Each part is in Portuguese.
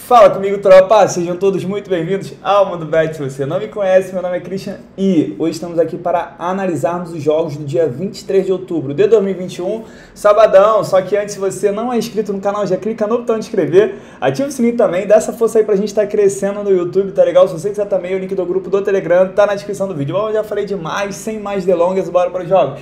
Fala comigo, tropa! Sejam todos muito bem-vindos ao Mundo Bet. Se você não me conhece, meu nome é Christian e hoje estamos aqui para analisarmos os jogos do dia 23 de outubro de 2021, sabadão. Só que antes, se você não é inscrito no canal, já clica no botão de inscrever, ativa o sininho também, dá essa força aí pra gente estar crescendo no YouTube, tá legal? Se você quiser também, o link do grupo do Telegram tá na descrição do vídeo. Bom, eu já falei demais, sem mais delongas, bora para os jogos.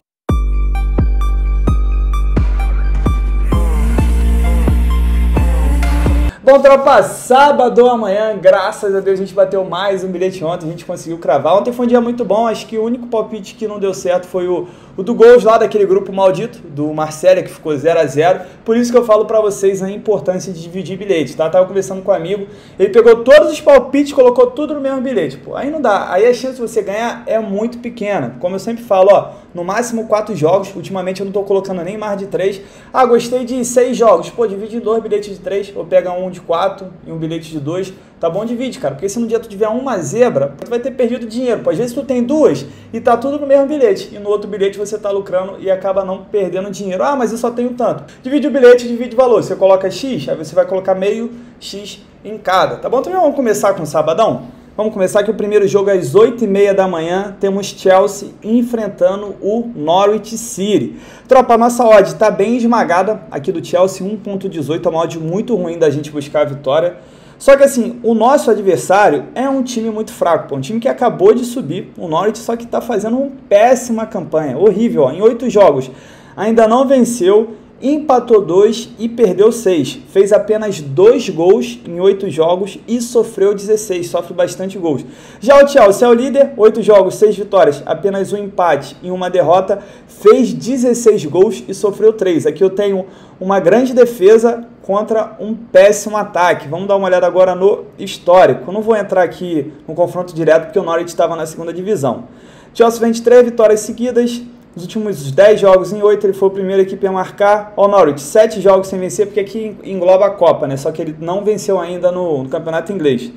Bom, tropa, sábado amanhã, graças a Deus a gente bateu mais um bilhete ontem, a gente conseguiu cravar. Ontem foi um dia muito bom, acho que o único palpite que não deu certo foi o do gols lá daquele grupo maldito, do Marcelo, que ficou 0 a 0. Por isso que eu falo pra vocês a importância de dividir bilhete, tá? Tava conversando com um amigo, ele pegou todos os palpites, colocou tudo no mesmo bilhete, pô. Aí não dá, aí a chance de você ganhar é muito pequena. Como eu sempre falo, ó, no máximo 4 jogos, ultimamente eu não tô colocando nem mais de 3. Ah, gostei de 6 jogos, pô, divide em 2 bilhetes de 3, ou pega um de 4 e um bilhete de 2, tá bom? Divide, cara, porque se no dia tu tiver uma zebra, tu vai ter perdido dinheiro, pô. Às vezes tu tem 2 e tá tudo no mesmo bilhete, e no outro bilhete você tá lucrando e acaba não perdendo dinheiro. Ah, mas eu só tenho tanto. Divide o bilhete, divide o valor, você coloca X, aí você vai colocar meio X em cada, tá bom? Então vamos começar com o sabadão? Vamos começar que o primeiro jogo às 8h30 da manhã, temos Chelsea enfrentando o Norwich City. Tropa, a nossa odd está bem esmagada aqui do Chelsea, 1.18, é uma odd muito ruim da gente buscar a vitória. Só que assim, o nosso adversário é um time muito fraco, um time que acabou de subir, o Norwich, só que está fazendo uma péssima campanha, horrível, ó. Em 8 jogos ainda não venceu, empatou 2 e perdeu 6. Fez apenas 2 gols em 8 jogos e sofreu 16. Sofre bastante gols. Já o Chelsea é o líder, 8 jogos, 6 vitórias, apenas um empate e uma derrota. Fez 16 gols e sofreu 3. Aqui eu tenho uma grande defesa contra um péssimo ataque. Vamos dar uma olhada agora no histórico. Eu não vou entrar aqui no confronto direto porque o Norwich estava na segunda divisão. Chelsea vem de 3 vitórias seguidas. Nos últimos 10 jogos em 8, ele foi a primeira equipe a marcar. Ó, Norwich, 7 jogos sem vencer, porque aqui engloba a Copa, né? Só que ele não venceu ainda no campeonato inglês.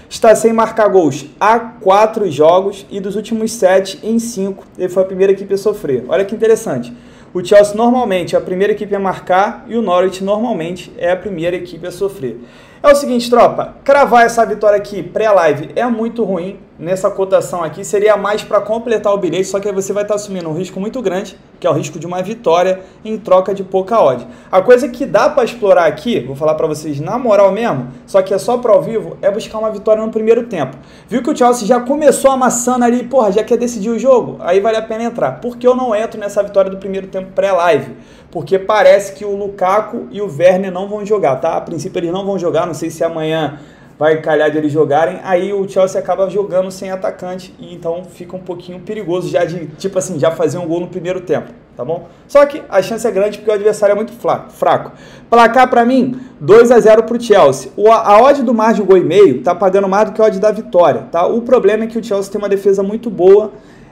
Está sem marcar gols há 4 jogos e dos últimos 7 em 5, ele foi a primeira equipe a sofrer. Olha que interessante. O Chelsea normalmente é a primeira equipe a marcar e o Norwich normalmente é a primeira equipe a sofrer. É o seguinte, tropa, cravar essa vitória aqui pré-live é muito ruim. Nessa cotação aqui seria mais para completar o bilhete, só que aí você vai estar assumindo um risco muito grande, que é o risco de uma vitória em troca de pouca odd. A coisa que dá para explorar aqui, vou falar para vocês na moral mesmo, só que é só para ao vivo, é buscar uma vitória no primeiro tempo. Viu que o Chelsea já começou amassando ali, porra, já quer decidir o jogo? Aí vale a pena entrar. Por que eu não entro nessa vitória do primeiro tempo pré-live? Porque parece que o Lukaku e o Werner não vão jogar, tá? A princípio eles não vão jogar, não sei se amanhã vai calhar de eles jogarem, aí o Chelsea acaba jogando sem atacante e então fica um pouquinho perigoso já de, tipo assim, já fazer um gol no primeiro tempo, tá bom? Só que a chance é grande porque o adversário é muito fraco. Placar pra mim, 2 a 0 pro Chelsea. A odd do mais de 1,5 gol tá pagando mais do que a odd da vitória, tá? O problema é que o Chelsea tem uma defesa muito boa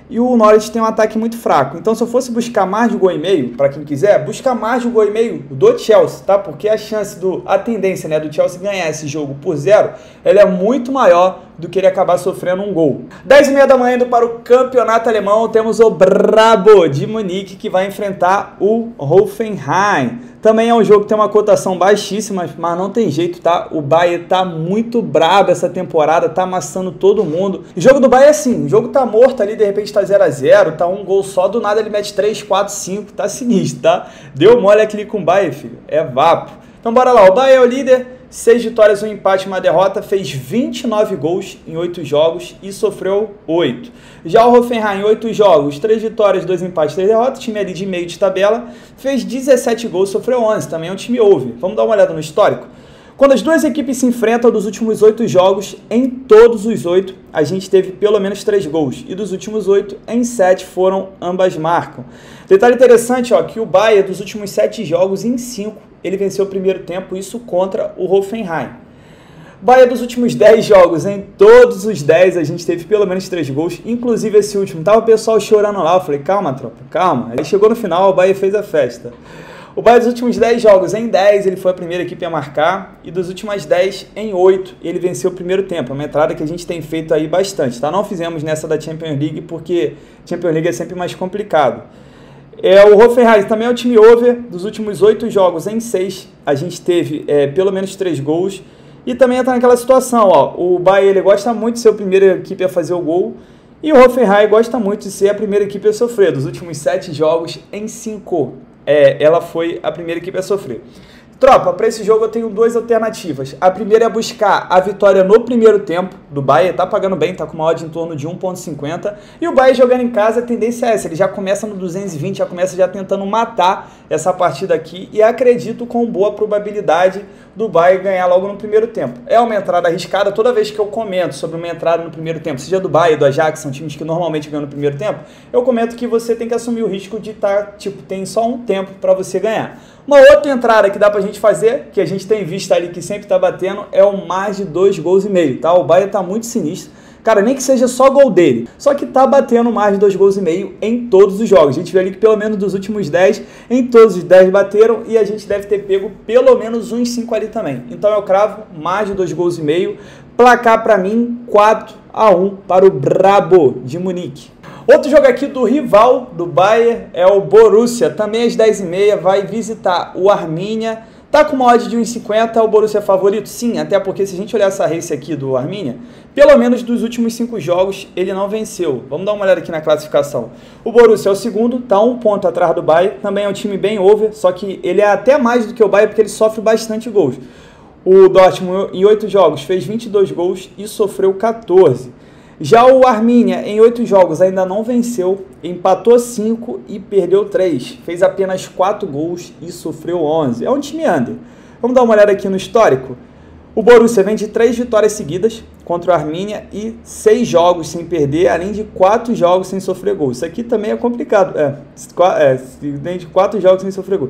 e o Norwich tem um ataque muito fraco. Então, se eu fosse buscar mais de 1,5 gol, para quem quiser, busca mais de 1,5 gol do Chelsea, tá? Porque a chance a tendência, né, do Chelsea ganhar esse jogo por 0, ela é muito maior do que ele acabar sofrendo um gol. 10h30 da manhã, indo para o campeonato alemão, temos o Brabo de Munique, que vai enfrentar o Hoffenheim. Também é um jogo que tem uma cotação baixíssima, mas não tem jeito, tá? O Bayern tá muito brabo essa temporada, tá amassando todo mundo. O jogo do Bayern é assim, o jogo tá morto ali, de repente tá 0 a 0, tá um gol só, do nada ele mete 3, 4, 5, tá sinistro, tá? Deu mole aquele com o Bayern, filho, é vapo. Então bora lá, o Bayern é o líder, 6 vitórias, um empate e uma derrota, fez 29 gols em 8 jogos e sofreu 8. Já o Hoffenheim, 8 jogos, 3 vitórias, 2 empates, 3 derrotas, time ali de meio de tabela, fez 17 gols, sofreu 11, também é um time over. Vamos dar uma olhada no histórico? Quando as duas equipes se enfrentam dos últimos 8 jogos, em todos os 8, a gente teve pelo menos 3 gols. E dos últimos 8, em 7 foram ambas marcam. Detalhe interessante, ó, que o Bayern dos últimos 7 jogos, em 5, ele venceu o primeiro tempo, isso contra o Hoffenheim. Bayern dos últimos 10 jogos, em todos os 10 a gente teve pelo menos 3 gols, inclusive esse último. Tava o pessoal chorando lá, eu falei, calma tropa, calma. Aí chegou no final, o Bayern fez a festa. O Bayern dos últimos 10 jogos, em 10 ele foi a primeira equipe a marcar, e dos últimos 10 em 8 ele venceu o primeiro tempo, uma entrada que a gente tem feito aí bastante, tá? Não fizemos nessa da Champions League porque Champions League é sempre mais complicado. O Hoffenheim também é o time over, dos últimos 8 jogos em 6 a gente teve pelo menos 3 gols, E também entra naquela situação, ó, o Bayern ele gosta muito de ser a primeira equipe a fazer o gol, e o Hoffenheim gosta muito de ser a primeira equipe a sofrer. Dos últimos 7 jogos, em 5, ela foi a primeira equipe a sofrer. Tropa, para esse jogo eu tenho 2 alternativas. A primeira é buscar a vitória no primeiro tempo do Bayern, tá pagando bem, tá com uma odd em torno de 1,50. E o Bayern jogando em casa, a tendência é essa, ele já começa no 220, já começa já tentando matar essa partida aqui. E acredito com boa probabilidade do Bayern ganhar logo no primeiro tempo. É uma entrada arriscada, toda vez que eu comento sobre uma entrada no primeiro tempo, seja do Bayern, do Ajax, são times que normalmente ganham no primeiro tempo, eu comento que você tem que assumir o risco de estar, tem só um tempo para você ganhar. Uma outra entrada que dá pra gente fazer, que a gente tem visto ali que sempre tá batendo, é o mais de 2 gols e meio, tá? O Bayern tá muito sinistro. Cara, nem que seja só gol dele, só que tá batendo mais de 2 gols e meio em todos os jogos. A gente vê ali que pelo menos dos últimos 10, em todos os 10 bateram e a gente deve ter pego pelo menos uns 5 ali também. Então eu cravo mais de 2 gols e meio, placar pra mim 4-1 para o Brabo de Munique. Outro jogo aqui do rival do Bayern é o Borussia, também às 10h30, vai visitar o Arminia. Tá com uma odd de 1,50, o Borussia é favorito? Sim, até porque se a gente olhar essa race aqui do Arminia, pelo menos dos últimos 5 jogos ele não venceu. Vamos dar uma olhada aqui na classificação. O Borussia é o segundo, tá 1 ponto atrás do Bayern, também é um time bem over, só que ele é até mais do que o Bayern porque ele sofre bastante gols. O Dortmund em 8 jogos fez 22 gols e sofreu 14. Já o Arminia, em 8 jogos, ainda não venceu, empatou 5 e perdeu 3. Fez apenas 4 gols e sofreu 11. É um time under. Vamos dar uma olhada aqui no histórico. O Borussia vem de 3 vitórias seguidas contra o Arminia e 6 jogos sem perder, além de 4 jogos sem sofrer gol. Isso aqui também é complicado. Vem de 4 jogos sem sofrer gol.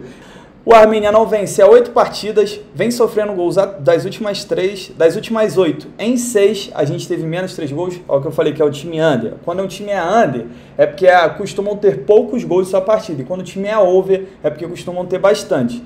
O Arminia não vence há 8 partidas, vem sofrendo gols das últimas 3, das últimas 8. Em 6, a gente teve menos 3 gols, é o que eu falei que é o time under. Quando um time é under, é porque costumam ter poucos gols em sua partida. E quando o time é over, é porque costumam ter bastante.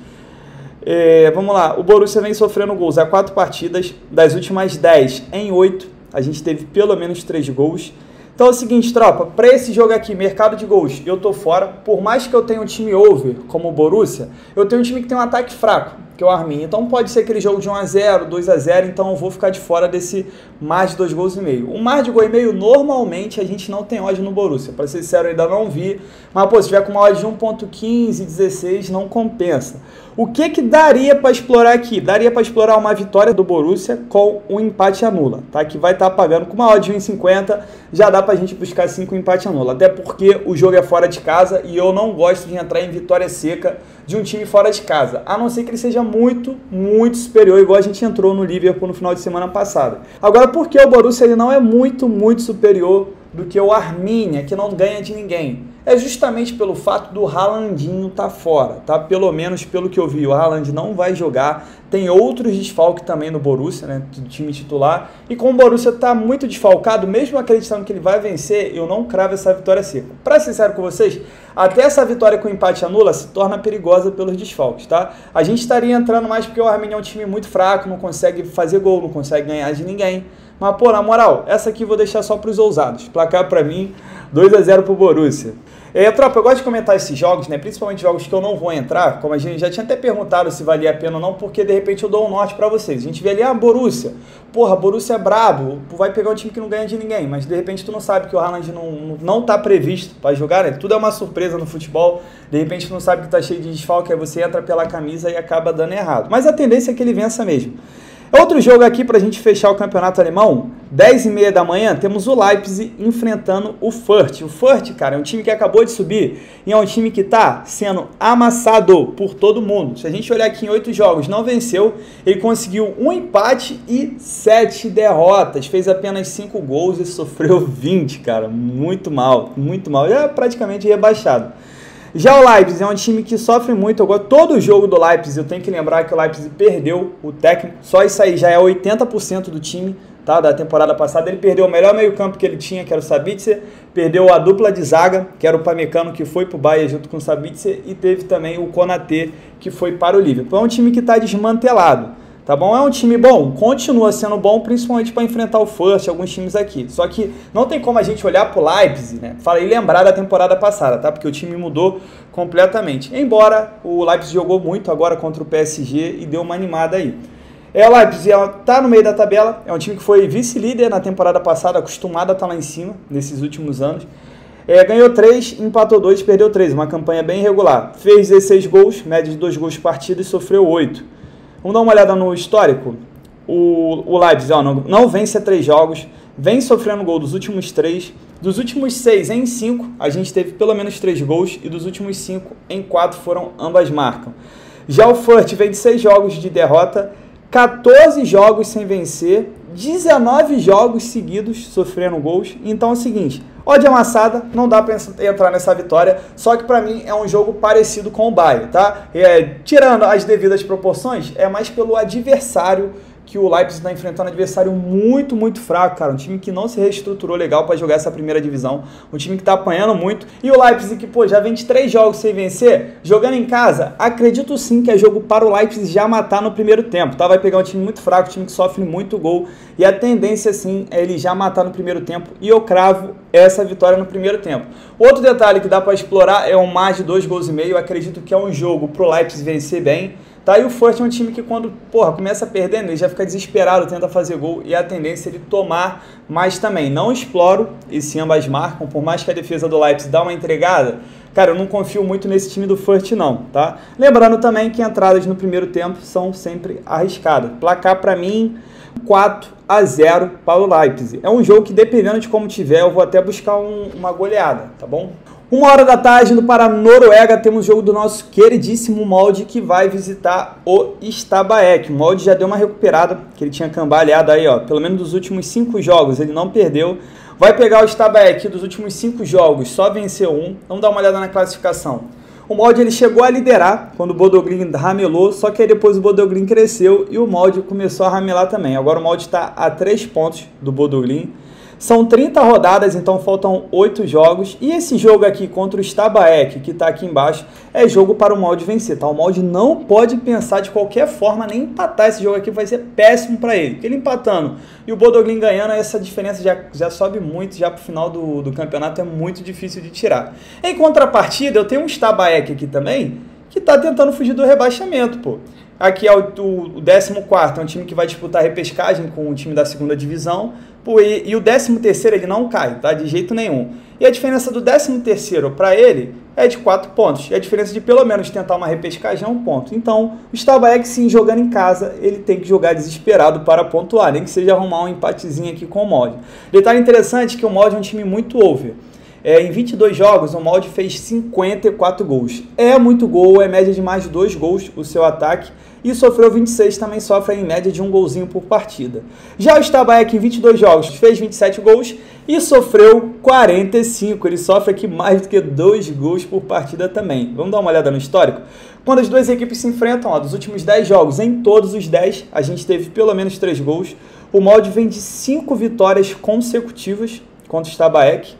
Vamos lá, o Borussia vem sofrendo gols há 4 partidas, das últimas 10 em 8, a gente teve pelo menos 3 gols. Então é o seguinte, tropa, para esse jogo aqui, mercado de gols, eu tô fora. Por mais que eu tenha um time over, como o Borussia, eu tenho um time que tem um ataque fraco, que é o Arminia. Então pode ser aquele jogo de 1-0, 2-0, então eu vou ficar de fora desse mais de 2 gols e meio. O mais de gol e meio, normalmente, a gente não tem odd no Borussia. Para ser sincero, eu ainda não vi. Mas, pô, se tiver com uma odd de 1.15, 16, não compensa. O que daria para explorar aqui? Daria para explorar uma vitória do Borussia com um empate anula, tá? Que vai estar pagando com uma odd de 1,50, já dá para a gente buscar 5 empate anula. Até porque o jogo é fora de casa e eu não gosto de entrar em vitória seca de um time fora de casa, a não ser que ele seja muito, muito superior, igual a gente entrou no Liverpool no final de semana passada. Agora, por que o Borussia ele não é muito, muito superior do que o Arminia, que não ganha de ninguém? É justamente pelo fato do Haalandinho estar fora, tá? Pelo menos pelo que eu vi, o Haaland não vai jogar. Tem outros desfalques também no Borussia, né? Do time titular. E como o Borussia está muito desfalcado, mesmo acreditando que ele vai vencer, eu não cravo essa vitória seca. Para ser sincero com vocês, até essa vitória com empate anula se torna perigosa pelos desfalques, tá? A gente estaria entrando mais porque o Arminia é um time muito fraco, não consegue fazer gol, não consegue ganhar de ninguém. Mas, pô, na moral, essa aqui eu vou deixar só para os ousados. Placar para mim, 2-0 pro Borussia. Tropa, eu gosto de comentar esses jogos, né? Principalmente jogos que eu não vou entrar, como a gente já tinha até perguntado se valia a pena ou não, porque de repente eu dou um norte pra vocês. A gente vê ali, Borussia. Porra, Borussia é brabo, vai pegar um time que não ganha de ninguém, mas de repente tu não sabe que o Haaland não tá previsto pra jogar, né? Tudo é uma surpresa no futebol, de repente tu não sabe que tá cheio de desfalque, aí você entra pela camisa e acaba dando errado. Mas a tendência é que ele vença mesmo. Outro jogo aqui para a gente fechar o campeonato alemão, 10h30 da manhã, temos o Leipzig enfrentando o Fürth. O Fürth, cara, é um time que acabou de subir e é um time que está sendo amassado por todo mundo. Se a gente olhar aqui em 8 jogos, não venceu, ele conseguiu um empate e 7 derrotas, fez apenas 5 gols e sofreu 20, cara, muito mal, já é praticamente rebaixado. Já o Leipzig é um time que sofre muito. Agora, todo jogo do Leipzig, eu tenho que lembrar que o Leipzig perdeu o técnico. Só isso aí já é 80% do time, tá? Da temporada passada. Ele perdeu o melhor meio-campo que ele tinha, que era o Sabitzer. Perdeu a dupla de zaga, que era o Pamecano, que foi para o Bayern junto com o Sabitzer. E teve também o Konaté, que foi para o Liverpool. É um time que está desmantelado. Tá bom? É um time bom, continua sendo bom, principalmente para enfrentar o Fürth, alguns times aqui. Só que não tem como a gente olhar pro Leipzig, né? E lembrar da temporada passada, tá? Porque o time mudou completamente. Embora o Leipzig jogou muito agora contra o PSG e deu uma animada aí. O Leipzig está no meio da tabela, é um time que foi vice-líder na temporada passada, acostumado a estar lá em cima nesses últimos anos. Ganhou 3, empatou 2, perdeu 3, uma campanha bem irregular. Fez 16 gols, média de 2 gols por partida e sofreu 8. Vamos dar uma olhada no histórico. O Leipzig não vence a 3 jogos, vem sofrendo gol dos últimos 3. Dos últimos 6 em 5, a gente teve pelo menos 3 gols e dos últimos 5 em 4 foram ambas marcam. Já o Fürth vem de 6 jogos de derrota, 14 jogos sem vencer, 19 jogos seguidos sofrendo gols. Então é o seguinte, odd amassada, não dá para entrar nessa vitória, só que para mim é um jogo parecido com o Bayern, tá? Tirando as devidas proporções, é mais pelo adversário, que o Leipzig está enfrentando um adversário muito, muito fraco, cara. Um time que não se reestruturou legal para jogar essa primeira divisão. Um time que está apanhando muito. E o Leipzig, que, pô, já vem de 3 jogos sem vencer, jogando em casa, acredito sim que é jogo para o Leipzig já matar no primeiro tempo, tá? Vai pegar um time muito fraco, um time que sofre muito gol. E a tendência, sim, é ele já matar no primeiro tempo. E eu cravo essa vitória no primeiro tempo. Outro detalhe que dá para explorar é o mais de 2 gols e meio. Eu acredito que é um jogo para o Leipzig vencer bem. Tá, e o Fürth é um time que quando, começa perdendo, ele já fica desesperado, tenta fazer gol, e a tendência é ele tomar mais também. Não exploro esse ambas marcam, por mais que a defesa do Leipzig dá uma entregada, cara, eu não confio muito nesse time do Fürth não, tá? Lembrando também que entradas no primeiro tempo são sempre arriscadas. Placar para mim, 4-0 para o Leipzig. É um jogo que, dependendo de como tiver, eu vou até buscar uma goleada, tá bom? 1h da tarde, indo para a Noruega, temos o jogo do nosso queridíssimo Molde, que vai visitar o Stabæk. O Molde já deu uma recuperada, que ele tinha cambaleado aí, ó, pelo menos dos últimos 5 jogos, ele não perdeu. Vai pegar o Stabæk dos últimos 5 jogos, só venceu 1. Vamos dar uma olhada na classificação. O Molde ele chegou a liderar quando o Bodo Glimt ramelou, só que aí depois o Bodo Glimt cresceu e o Molde começou a ramelar também. Agora o Molde está a 3 pontos do Bodo Glimt. São 30 rodadas, então faltam 8 jogos. E esse jogo aqui contra o Stabæk, que está aqui embaixo, é jogo para o Molde vencer, tá? O Molde não pode pensar de qualquer forma, nem empatar esse jogo aqui, vai ser péssimo para ele. Porque ele empatando e o Bodo Glimt ganhando, essa diferença já sobe muito, já para o final do campeonato é muito difícil de tirar. Em contrapartida, eu tenho um Stabæk aqui também, que está tentando fugir do rebaixamento, pô. Aqui é o 14º, é um time que vai disputar a repescagem com o time da 2ª divisão. Pô, e o 13º ele não cai, tá? De jeito nenhum. E a diferença do 13º para ele é de 4 pontos. E a diferença de pelo menos tentar uma repescagem é 1 ponto. Então, o Stabæk, sim, jogando em casa, ele tem que jogar desesperado para pontuar, nem que seja arrumar um empatezinho aqui com o Molde. Detalhe interessante que o Molde é um time muito over. Em 22 jogos, o Molde fez 54 gols. É muito gol, é média de mais de 2 gols o seu ataque. E sofreu 26, também sofre em média de 1 golzinho por partida. Já o Stabæk em 22 jogos fez 27 gols e sofreu 45. Ele sofre aqui mais do que 2 gols por partida também. Vamos dar uma olhada no histórico? Quando as duas equipes se enfrentam, ó, dos últimos 10 jogos, em todos os 10, a gente teve pelo menos 3 gols. O Molde vem de 5 vitórias consecutivas contra o Stabæk.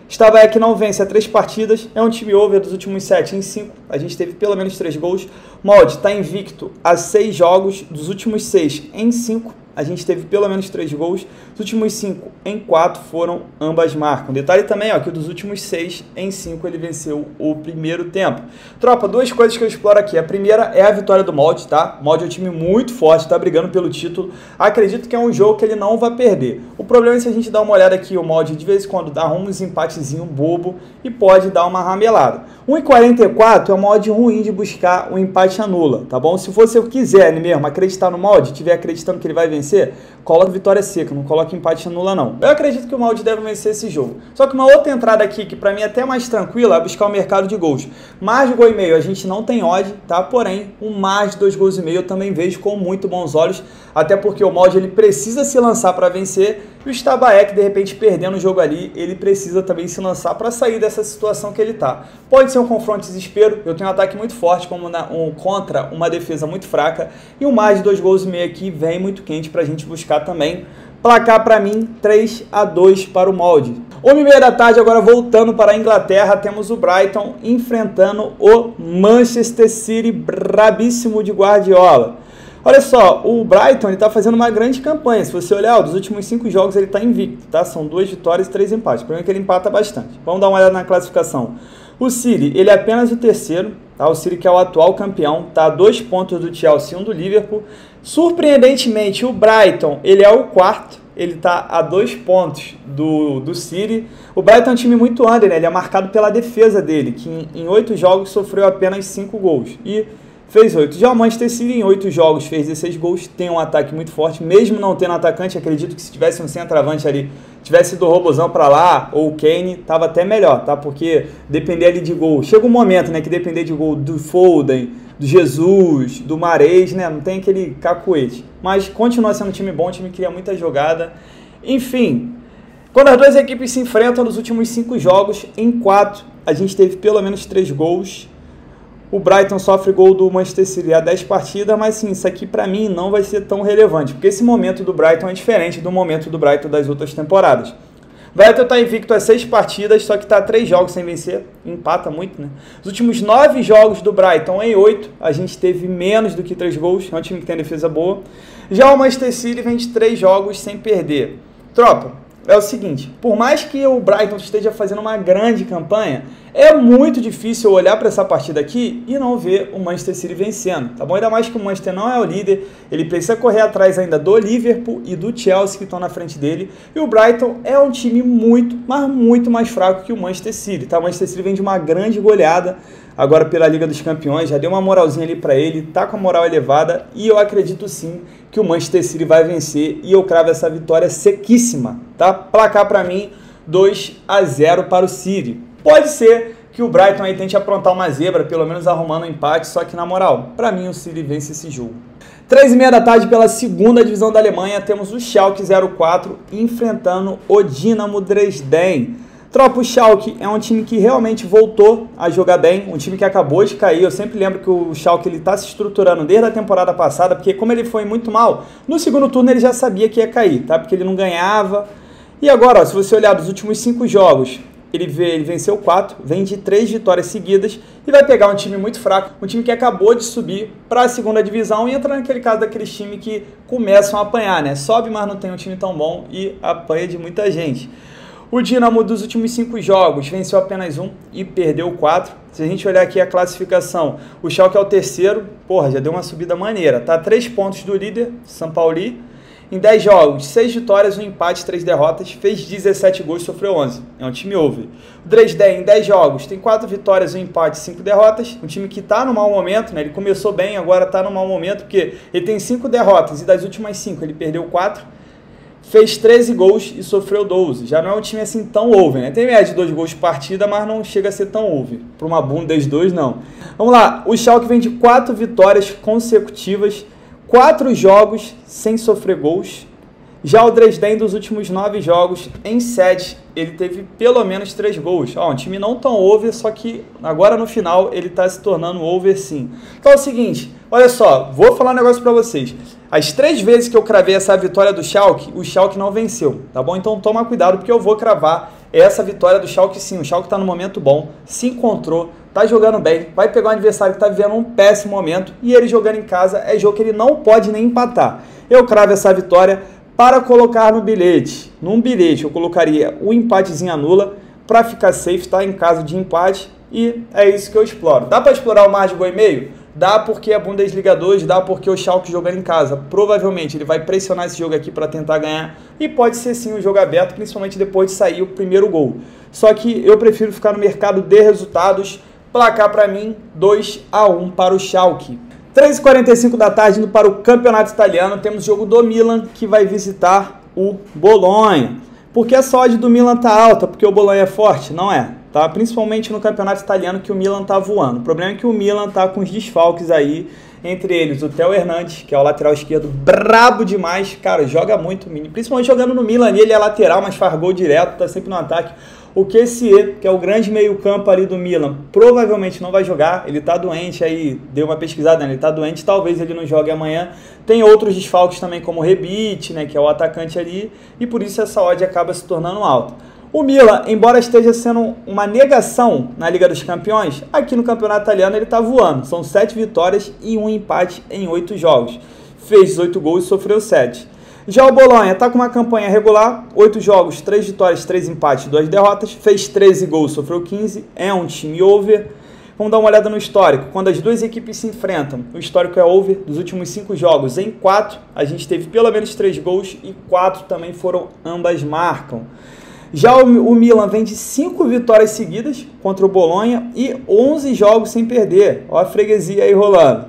Stabæk não vence a 3 partidas, é um time over dos últimos 7 em 5, a gente teve pelo menos 3 gols. Molde está invicto a 6 jogos, dos últimos 6 em 5, a gente teve pelo menos 3 gols. Dos últimos 5 em 4 foram ambas marcam. Detalhe também, ó, que dos últimos 6 em 5 ele venceu o primeiro tempo. Tropa, 2 coisas que eu exploro aqui. A primeira é a vitória do Molde, tá? O Molde é um time muito forte, tá brigando pelo título. Acredito que é um jogo que ele não vai perder. O problema é se a gente dar uma olhada aqui, o Molde de vez em quando dá uns empatezinho bobo e pode dar uma ramelada. 1,44 é um mod ruim de buscar o empate anula, tá bom? Se você quiser mesmo acreditar no Molde, estiver acreditando que ele vai vencer, coloque vitória seca, não coloque empate anula não. Eu acredito que o Molde deve vencer esse jogo. Só que uma outra entrada aqui, que pra mim é até mais tranquila, é buscar o mercado de gols. Mais de 1,5 gol a gente não tem odd, tá? Porém, um mais de 2,5 gols eu também vejo com muito bons olhos, até porque o Molde ele precisa se lançar para vencer e o Stabæk, de repente, perdendo o jogo ali, ele precisa também se lançar para sair dessa situação que ele tá. Pode ser um confronto de desespero, eu tenho um ataque muito forte contra uma defesa muito fraca e um mais de 2,5 gols aqui vem muito quente pra gente buscar também. Placar para mim, 3-2 para o Molde. 1h30 da tarde, agora voltando para a Inglaterra, temos o Brighton enfrentando o Manchester City, brabíssimo de Guardiola. Olha só, o Brighton está fazendo uma grande campanha. Se você olhar, dos últimos 5 jogos ele está invicto, tá? São 2 vitórias e 3 empates. O problema é que ele empata bastante. Vamos dar uma olhada na classificação. O City, ele é apenas o terceiro, tá? O City que é o atual campeão, tá a 2 pontos do Chelsea e 1 do Liverpool. Surpreendentemente, o Brighton, ele é o quarto, ele está a 2 pontos do City. O Brighton é um time muito under, né? Ele é marcado pela defesa dele, que em 8 jogos sofreu apenas 5 gols e fez 8. Já o Manchester City em 8 jogos fez 16 gols, tem um ataque muito forte, mesmo não tendo atacante. Acredito que se tivesse um centroavante ali, tivesse ido o Robozão para lá, ou o Kane, tava até melhor, tá? Porque depender ali de gol, chega um momento, né, que depender de gol do Foden, do Jesus, do Mahrez, né, não tem aquele cacuete. Mas continua sendo um time bom, um time que cria muita jogada. Enfim, quando as duas equipes se enfrentam nos últimos 5 jogos, em 4 a gente teve pelo menos 3 gols. O Brighton sofre gol do Manchester City há 10 partidas, mas sim, isso aqui pra mim não vai ser tão relevante, porque esse momento do Brighton é diferente do momento do Brighton das outras temporadas. O Brighton está invicto a 6 partidas, só que está a 3 jogos sem vencer, empata muito, né? Os últimos 9 jogos do Brighton, em 8, a gente teve menos do que 3 gols, é um time que tem defesa boa. Já o Manchester City vem de 3 jogos sem perder. Tropa, é o seguinte, por mais que o Brighton esteja fazendo uma grande campanha, é muito difícil olhar para essa partida aqui e não ver o Manchester City vencendo, tá bom? Ainda mais que o Manchester não é o líder, ele precisa correr atrás ainda do Liverpool e do Chelsea que estão na frente dele, e o Brighton é um time muito, mas muito mais fraco que o Manchester City, tá? O Manchester City vem de uma grande goleada agora pela Liga dos Campeões, já deu uma moralzinha ali para ele, tá com a moral elevada, e eu acredito sim que o Manchester City vai vencer, e eu cravo essa vitória sequíssima, tá? Placar para mim, 2-0 para o City. Pode ser que o Brighton aí tente aprontar uma zebra, pelo menos arrumando um empate, só que na moral, para mim o City vence esse jogo. 3h30 da tarde pela segunda divisão da Alemanha, temos o Schalke 04 enfrentando o Dinamo Dresden. Tropa, o Schalke é um time que realmente voltou a jogar bem, um time que acabou de cair. Eu sempre lembro que o Schalke está se estruturando desde a temporada passada, porque como ele foi muito mal, no segundo turno ele já sabia que ia cair, tá? Porque ele não ganhava. E agora, ó, se você olhar dos últimos 5 jogos, ele venceu 4, vem de 3 vitórias seguidas e vai pegar um time muito fraco, um time que acabou de subir para a segunda divisão e entra naquele caso daqueles times que começam a apanhar, né? Sobe, mas não tem um time tão bom e apanha de muita gente. O Dinamo dos últimos 5 jogos venceu apenas 1 e perdeu 4. Se a gente olhar aqui a classificação, o Schalke é o terceiro, porra, já deu uma subida maneira. Tá a 3 pontos do líder, São Paulo. Em 10 jogos, 6 vitórias, 1 empate, 3 derrotas, fez 17 gols e sofreu 11. É um time over. O Dresden, em 10 jogos, tem 4 vitórias, 1 empate, 5 derrotas. Um time que tá no mau momento, né? Ele começou bem, agora tá no mau momento, porque ele tem 5 derrotas e das últimas 5 ele perdeu 4. Fez 13 gols e sofreu 12. Já não é um time assim tão over, né? Tem média de 2 gols por partida, mas não chega a ser tão over. Para uma Bundesliga 2, não. Vamos lá. O Schalke vem de 4 vitórias consecutivas, 4 jogos sem sofrer gols. Já o Dresden, dos últimos 9 jogos, em 7, ele teve pelo menos 3 gols. Ó, um time não tão over, só que agora no final ele está se tornando over sim. Então é o seguinte, olha só, vou falar um negócio para vocês. As 3 vezes que eu cravei essa vitória do Schalke, o Schalke não venceu, tá bom? Então toma cuidado porque eu vou cravar essa vitória do Schalke sim. O Schalke está no momento bom, se encontrou, tá jogando bem, vai pegar um adversário que está vivendo um péssimo momento e ele jogando em casa é jogo que ele não pode nem empatar. Eu cravo essa vitória para colocar no bilhete. Num bilhete eu colocaria um empatezinho anula para ficar safe, tá? Em caso de empate, e é isso que eu exploro. Dá para explorar o margem de 1,5? Dá porque é Bundesliga 2, dá porque o Schalke jogando em casa. Provavelmente ele vai pressionar esse jogo aqui para tentar ganhar e pode ser sim um jogo aberto, principalmente depois de sair o primeiro gol. Só que eu prefiro ficar no mercado de resultados. Placar para mim 2-1 para o Schalke. 3h45 da tarde, indo para o Campeonato Italiano, temos o jogo do Milan, que vai visitar o Bolonha. Por que a odd do Milan tá alta? Porque o Bolonha é forte? Não é, tá? Principalmente no Campeonato Italiano que o Milan tá voando. O problema é que o Milan tá com os desfalques aí, entre eles o Theo Hernandes, que é o lateral esquerdo brabo demais, cara, joga muito, principalmente jogando no Milan ali, ele é lateral, mas faz gol direto, tá sempre no ataque. O Kessié, que é o grande meio-campo ali do Milan, provavelmente não vai jogar. Ele tá doente aí, deu uma pesquisada, né? Ele tá doente, talvez ele não jogue amanhã. Tem outros desfalques também, como o Rebic, né? Que é o atacante ali, e por isso essa odd acaba se tornando alta. O Milan, embora esteja sendo uma negação na Liga dos Campeões, aqui no Campeonato Italiano ele tá voando. São 7 vitórias e 1 empate em 8 jogos. Fez 18 gols e sofreu 7. Já o Bolonha está com uma campanha regular, 8 jogos, 3 vitórias, 3 empates, 2 derrotas, fez 13 gols, sofreu 15, é um time over. Vamos dar uma olhada no histórico. Quando as duas equipes se enfrentam, o histórico é over dos últimos 5 jogos. Em 4, a gente teve pelo menos 3 gols e 4 também foram ambas marcam. Já o Milan vem de 5 vitórias seguidas contra o Bolonha e 11 jogos sem perder. Olha a freguesia aí rolando.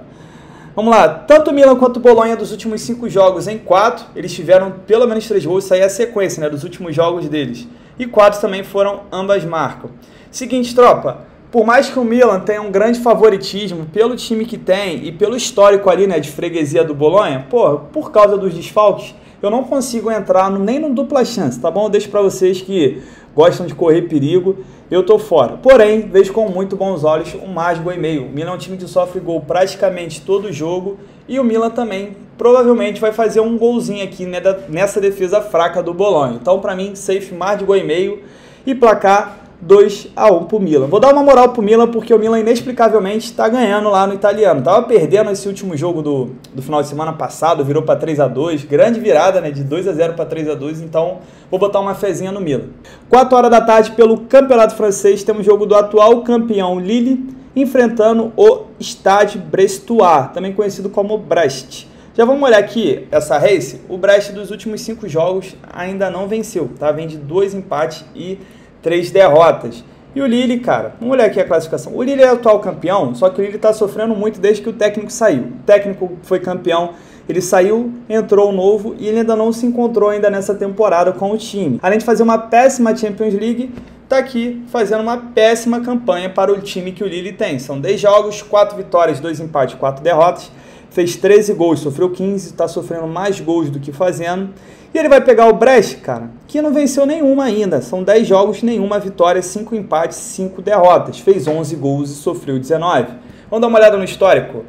Vamos lá, tanto o Milan quanto o Bolonha dos últimos 5 jogos em 4, eles tiveram pelo menos 3 gols, isso aí é a sequência, né, dos últimos jogos deles. E 4 também foram ambas marcam. Seguinte, tropa. Por mais que o Milan tenha um grande favoritismo pelo time que tem e pelo histórico ali, né, de freguesia do Bolonha, por causa dos desfalques, eu não consigo entrar nem no dupla chance, tá bom? Eu deixo para vocês que gostam de correr perigo, eu tô fora. Porém, vejo com muito bons olhos um mais gol e meio. O Milan é um time que sofre gol praticamente todo jogo e o Milan também provavelmente vai fazer um golzinho aqui, né, nessa defesa fraca do Bolonha. Então, para mim, safe mais de gol e meio e placar 2-1 pro Milan. Vou dar uma moral pro Milan porque o Milan inexplicavelmente está ganhando lá no italiano. Tava perdendo esse último jogo do final de semana passado, virou para 3-2, grande virada, né, de 2-0 para 3-2, então vou botar uma fezinha no Milan. 4 horas da tarde pelo Campeonato Francês, temos jogo do atual campeão Lille enfrentando o Stade Brestois, também conhecido como Brest. Já vamos olhar aqui essa race. O Brest dos últimos 5 jogos ainda não venceu, tá? Vem de 2 empates e 3 derrotas. E o Lille, cara, vamos olhar aqui a classificação. O Lille é o atual campeão, só que o Lille está sofrendo muito desde que o técnico saiu. O técnico foi campeão, ele saiu, entrou o novo e ele ainda não se encontrou ainda nessa temporada com o time. Além de fazer uma péssima Champions League, está aqui fazendo uma péssima campanha para o time que o Lille tem. São 10 jogos, 4 vitórias, 2 empates, 4 derrotas. Fez 13 gols, sofreu 15, está sofrendo mais gols do que fazendo. E ele vai pegar o Brest, cara, que não venceu nenhuma ainda. São 10 jogos, nenhuma vitória, 5 empates, 5 derrotas. Fez 11 gols e sofreu 19. Vamos dar uma olhada no histórico?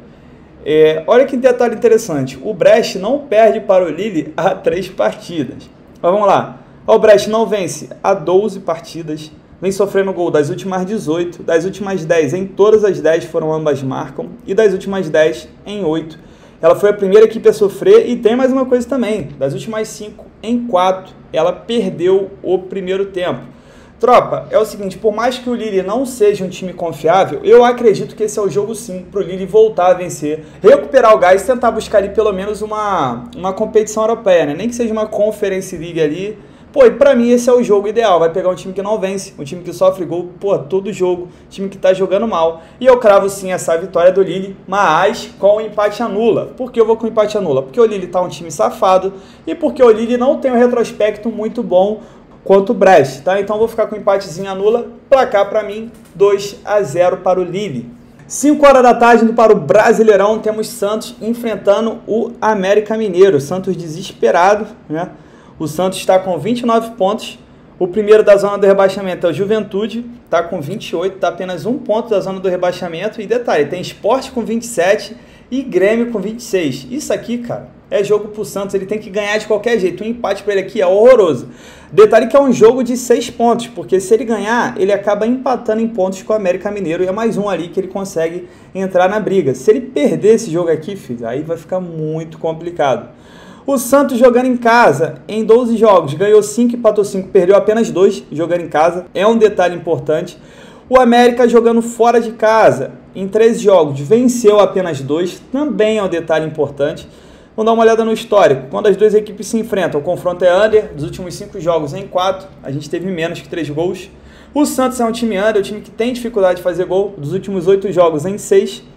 Olha que detalhe interessante. O Brest não perde para o Lille há 3 partidas. Mas vamos lá. O Brest não vence há 12 partidas. Vem sofrendo gol das últimas 18. Das últimas 10, em todas as 10 foram ambas marcam. E das últimas 10, em 8. Ela foi a primeira equipe a sofrer e tem mais uma coisa também. Das últimas 5, em 4, ela perdeu o primeiro tempo. Tropa, é o seguinte, por mais que o Lille não seja um time confiável, eu acredito que esse é o jogo sim para o Lille voltar a vencer, recuperar o gás e tentar buscar ali pelo menos uma competição europeia, né? Nem que seja uma Conference League ali. Pô, e pra mim esse é o jogo ideal, vai pegar um time que não vence, um time que sofre gol, pô, todo jogo, time que tá jogando mal. E eu cravo sim essa vitória do Lille, mas com o empate anula. Por que eu vou com o empate anula? Porque o Lille tá um time safado e porque o Lille não tem um retrospecto muito bom quanto o Brest, tá? Então eu vou ficar com o empatezinho anula, placar pra mim 2-0 para o Lille. 5 horas da tarde indo para o Brasileirão, temos Santos enfrentando o América Mineiro. Santos desesperado, né? O Santos está com 29 pontos. O primeiro da zona do rebaixamento é o Juventude, está com 28, está apenas 1 ponto da zona do rebaixamento. E detalhe, tem Sport com 27 e Grêmio com 26. Isso aqui, cara, é jogo para o Santos, ele tem que ganhar de qualquer jeito. Um empate para ele aqui é horroroso. Detalhe que é um jogo de 6 pontos, porque se ele ganhar, ele acaba empatando em pontos com o América Mineiro. E é mais um ali que ele consegue entrar na briga. Se ele perder esse jogo aqui, filho, aí vai ficar muito complicado. O Santos jogando em casa em 12 jogos, ganhou 5, empatou 5, perdeu apenas 2 jogando em casa, é um detalhe importante. O América jogando fora de casa em 13 jogos, venceu apenas 2, também é um detalhe importante. Vamos dar uma olhada no histórico. Quando as duas equipes se enfrentam, o confronto é under, dos últimos 5 jogos em 4, a gente teve menos que 3 gols. O Santos é um time under, é um time que tem dificuldade de fazer gol, dos últimos 8 jogos em 6.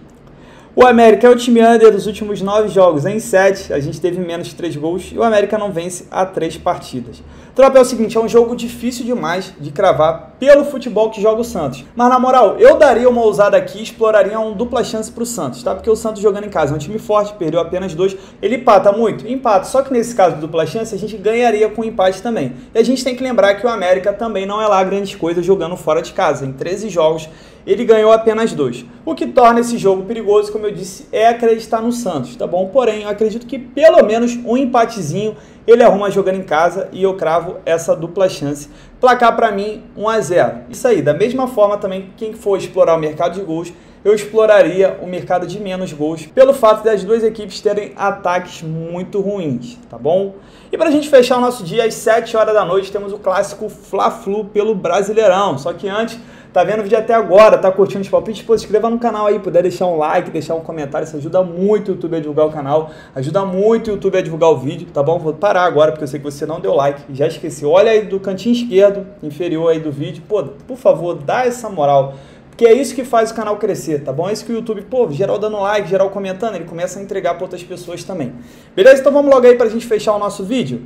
O América é o time under dos últimos 9 jogos em 7, a gente teve menos de 3 gols e o América não vence há 3 partidas. Tropa, é o seguinte, é um jogo difícil demais de cravar pelo futebol que joga o Santos. Mas na moral, eu daria uma ousada aqui e exploraria um dupla chance pro Santos, tá? Porque o Santos jogando em casa é um time forte, perdeu apenas 2, ele empata muito? Empata, só que nesse caso do dupla chance a gente ganharia com empate também. E a gente tem que lembrar que o América também não é lá grandes coisas jogando fora de casa, em 13 jogos ele ganhou apenas 2. O que torna esse jogo perigoso, como eu disse, é acreditar no Santos, tá bom? Porém, eu acredito que pelo menos um empatezinho ele arruma jogando em casa e eu cravo essa dupla chance. Placar para mim 1-0. Isso aí, da mesma forma também, quem for explorar o mercado de gols, eu exploraria o mercado de menos gols, pelo fato das duas equipes terem ataques muito ruins, tá bom? E para a gente fechar o nosso dia, às 7 horas da noite, temos o clássico Fla-Flu pelo Brasileirão. Só que antes, tá vendo o vídeo até agora, tá curtindo os palpites, pô, se inscreva no canal aí, puder deixar um like, deixar um comentário, isso ajuda muito o YouTube a divulgar o canal, ajuda muito o YouTube a divulgar o vídeo, tá bom? Vou parar agora, porque eu sei que você não deu like, já esqueci. Olha aí do cantinho esquerdo, inferior aí do vídeo, pô, por favor, dá essa moral. Porque é isso que faz o canal crescer, tá bom? É isso que o YouTube, pô, geral dando like, geral comentando, ele começa a entregar para outras pessoas também. Beleza? Então vamos logo aí pra gente fechar o nosso vídeo.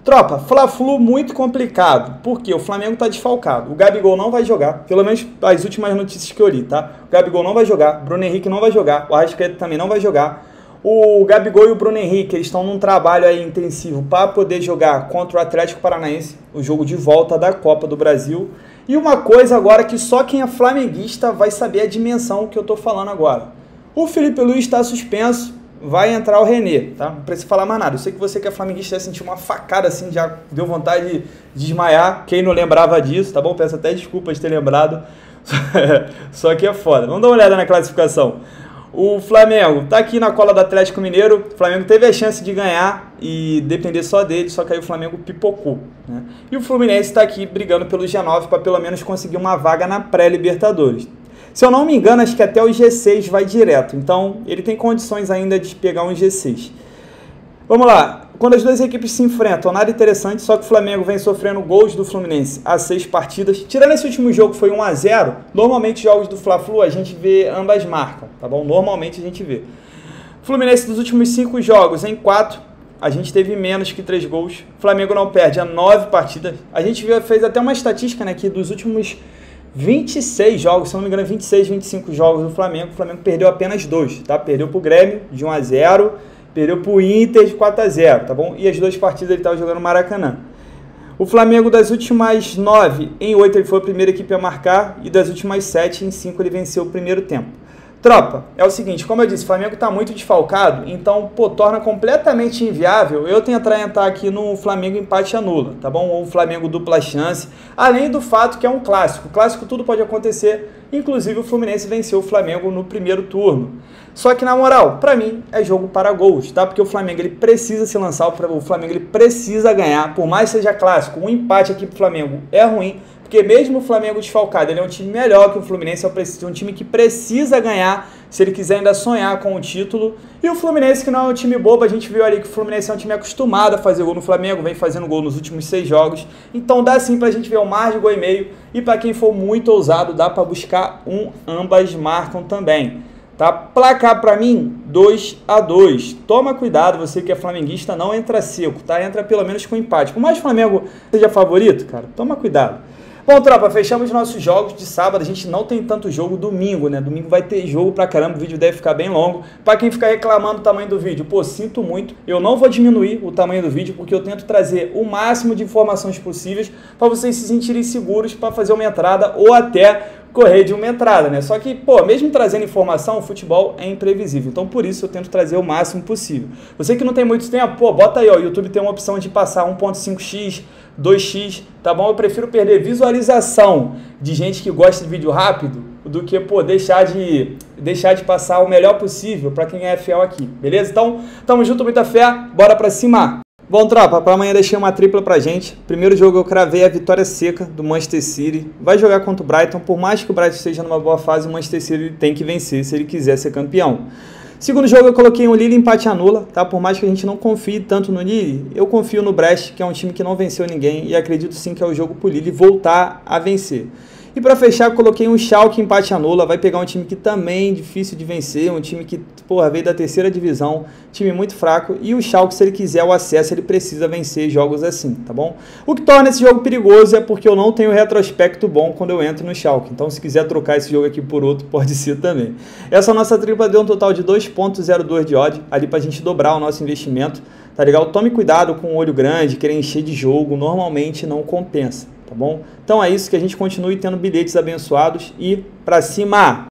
Tropa, Fla-Flu muito complicado, porque o Flamengo tá desfalcado. O Gabigol não vai jogar, pelo menos as últimas notícias que eu li, tá? O Gabigol não vai jogar, Bruno Henrique não vai jogar, o Arrascaeta também não vai jogar. O Gabigol e o Bruno Henrique, eles estão num trabalho aí intensivo para poder jogar contra o Atlético Paranaense, o jogo de volta da Copa do Brasil. E uma coisa agora que só quem é flamenguista vai saber a dimensão que eu tô falando agora. O Felipe Luiz está suspenso, vai entrar o René, tá? Não precisa falar mais nada. Eu sei que você que é flamenguista já sentiu uma facada assim, já deu vontade de desmaiar. Quem não lembrava disso, tá bom? Peço até desculpas de ter lembrado. Só que é foda. Vamos dar uma olhada na classificação. O Flamengo tá aqui na cola do Atlético Mineiro. O Flamengo teve a chance de ganhar e depender só dele, só que aí o Flamengo pipocou, né? E o Fluminense tá aqui brigando pelo G9 para pelo menos conseguir uma vaga na pré-Libertadores. Se eu não me engano, acho que até o G6 vai direto. Então, ele tem condições ainda de pegar um G6. Vamos lá. Quando as duas equipes se enfrentam, nada interessante, só que o Flamengo vem sofrendo gols do Fluminense há 6 partidas. Tirando esse último jogo, que foi 1 a 0, normalmente jogos do Fla-Flu a gente vê ambas marcam, tá bom? Normalmente a gente vê. Fluminense dos últimos 5 jogos, em 4, a gente teve menos que 3 gols. O Flamengo não perde há 9 partidas. A gente fez até uma estatística, né, que dos últimos 26 jogos, se não me engano, 26, 25 jogos do Flamengo, o Flamengo perdeu apenas 2, tá? Perdeu pro Grêmio de 1 a 0, perdeu pro Inter de 4 a 0, tá bom? E as 2 partidas ele estava jogando no Maracanã. O Flamengo das últimas 9, em 8 ele foi a primeira equipe a marcar, e das últimas 7, em 5 ele venceu o primeiro tempo. Tropa, é o seguinte, como eu disse, o Flamengo está muito desfalcado, então, pô, torna completamente inviável eu tentar entrar aqui no Flamengo empate anula, tá bom? Ou o Flamengo dupla chance, além do fato que é um clássico. Clássico tudo pode acontecer, inclusive o Fluminense venceu o Flamengo no primeiro turno. Só que, na moral, pra mim, é jogo para gols, tá? Porque o Flamengo, ele precisa se lançar, o Flamengo, ele precisa ganhar, por mais que seja clássico, um empate aqui pro Flamengo é ruim, porque mesmo o Flamengo desfalcado, ele é um time melhor que o Fluminense, é um time que precisa ganhar se ele quiser ainda sonhar com o título. E o Fluminense, que não é um time bobo, a gente viu ali que o Fluminense é um time acostumado a fazer gol no Flamengo, vem fazendo gol nos últimos 6 jogos. Então dá sim pra gente ver um mar de gol e meio. E pra quem for muito ousado, dá pra buscar um ambas marcam também. Tá? Placar pra mim, 2 a 2. Toma cuidado, você que é flamenguista, não entra seco, tá? Entra pelo menos com empate. Por mais que o Flamengo seja favorito, cara, toma cuidado. Bom, tropa, fechamos nossos jogos de sábado. A gente não tem tanto jogo domingo, né? Domingo vai ter jogo pra caramba, o vídeo deve ficar bem longo. Pra quem ficar reclamando do tamanho do vídeo, pô, sinto muito. Eu não vou diminuir o tamanho do vídeo, porque eu tento trazer o máximo de informações possíveis pra vocês se sentirem seguros pra fazer uma entrada ou até correr de uma entrada, né? Só que, pô, mesmo trazendo informação, o futebol é imprevisível. Então, por isso, eu tento trazer o máximo possível. Você que não tem muito tempo, pô, bota aí, ó, o YouTube tem uma opção de passar 1.5x, 2x, tá bom? Eu prefiro perder visualização de gente que gosta de vídeo rápido do que, pô, deixar de passar o melhor possível para quem é fiel aqui, beleza? Então, tamo junto, muita fé, bora pra cima! Bom, tropa, para amanhã deixei uma tripla pra gente. Primeiro jogo eu cravei a vitória seca do Manchester City. Vai jogar contra o Brighton, por mais que o Brighton esteja numa boa fase, o Manchester City tem que vencer se ele quiser ser campeão. Segundo jogo eu coloquei um Lille empate anula, tá? Por mais que a gente não confie tanto no Lille, eu confio no Brest, que é um time que não venceu ninguém, e acredito sim que é o jogo pro Lille voltar a vencer. E para fechar, eu coloquei um Schalke empate anula, vai pegar um time que também é difícil de vencer, um time que, porra, veio da 3ª divisão, time muito fraco, e o Schalke, se ele quiser o acesso, ele precisa vencer jogos assim, tá bom? O que torna esse jogo perigoso é porque eu não tenho retrospecto bom quando eu entro no Schalke, então se quiser trocar esse jogo aqui por outro, pode ser também. Essa nossa tripla deu um total de 2.02 de odd, ali pra gente dobrar o nosso investimento, tá legal? Tome cuidado com o olho grande, querer encher de jogo, normalmente não compensa. Tá bom? Então é isso, que a gente continue tendo bilhetes abençoados e pra cima!